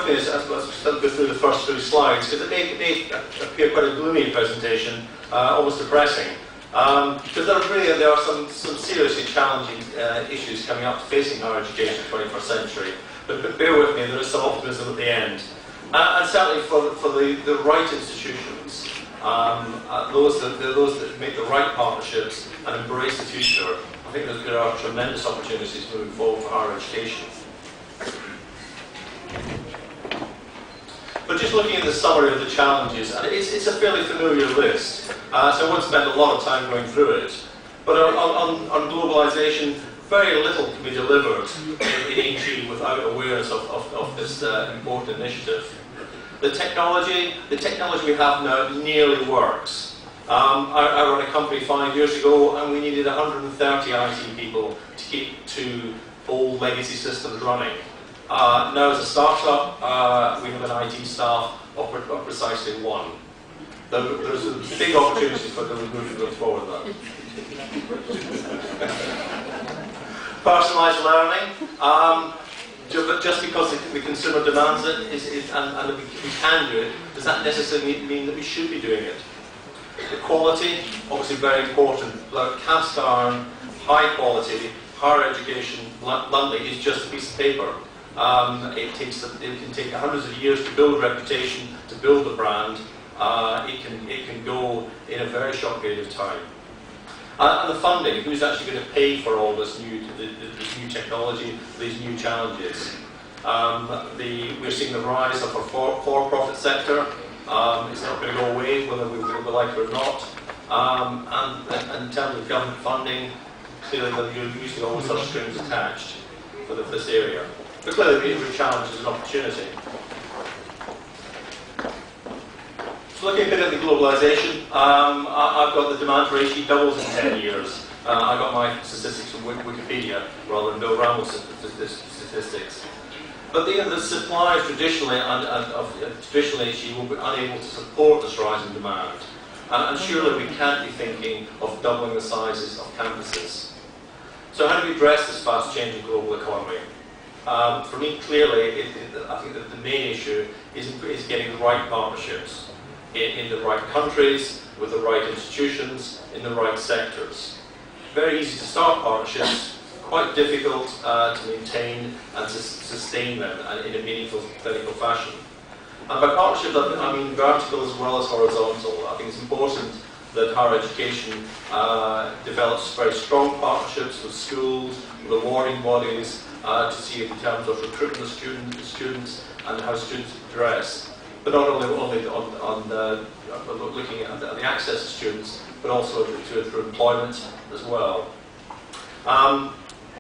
with me as I go through the first 2 slides, because it may appear quite a gloomy presentation, almost depressing. Because there are some seriously challenging issues coming up facing higher education in the 21st century. But bear with me, there is some optimism at the end. And certainly for the right institutions, those that make the right partnerships and embrace the future, I think there are tremendous opportunities moving forward for higher education. But just looking at the summary of the challenges, and it's a fairly familiar list, so I won't spend a lot of time going through it. But on globalisation, very little can be delivered in EG without awareness of this important initiative. The technology we have now nearly works. I ran a company 5 years ago, and we needed 130 IT people to keep 2 old legacy systems running. Now as a startup, we have an IT staff of precisely 1. There's a big opportunity for the movement going forward there. Personalised learning. Just because the consumer demands it and we can do it, does that necessarily mean that we should be doing it? The quality, obviously very important. Like cast iron, high quality, higher education, bluntly, is just a piece of paper. It can take hundreds of years to build reputation, to build a brand. It can go in a very short period of time. And the funding, who's actually going to pay for all this new technology, these new challenges? We're seeing the rise of a for-profit sector. It's not going to go away, whether we like it or not. And in terms of government funding, clearly you're usually always have strings attached for this area. But clearly every challenge is an opportunity. So looking a bit at the globalisation, I've got the demand for HE doubles in 10 years. I got my statistics from Wikipedia rather than Bill Ramble's statistics. But the supply traditionally of traditional HE will be unable to support this rise in demand. And surely we can't be thinking of doubling the sizes of campuses. So how do we address this fast changing global economy? For me, clearly, I think that the main issue is getting the right partnerships in the right countries, with the right institutions, in the right sectors. Very easy to start partnerships, quite difficult to maintain and to sustain them in a meaningful clinical fashion. And by partnership, I mean vertical as well as horizontal. I think it's important that higher education develops very strong partnerships with schools, with awarding bodies, to see in terms of recruitment of students and how students progress. But not only on looking at the access to students, but also through employment as well.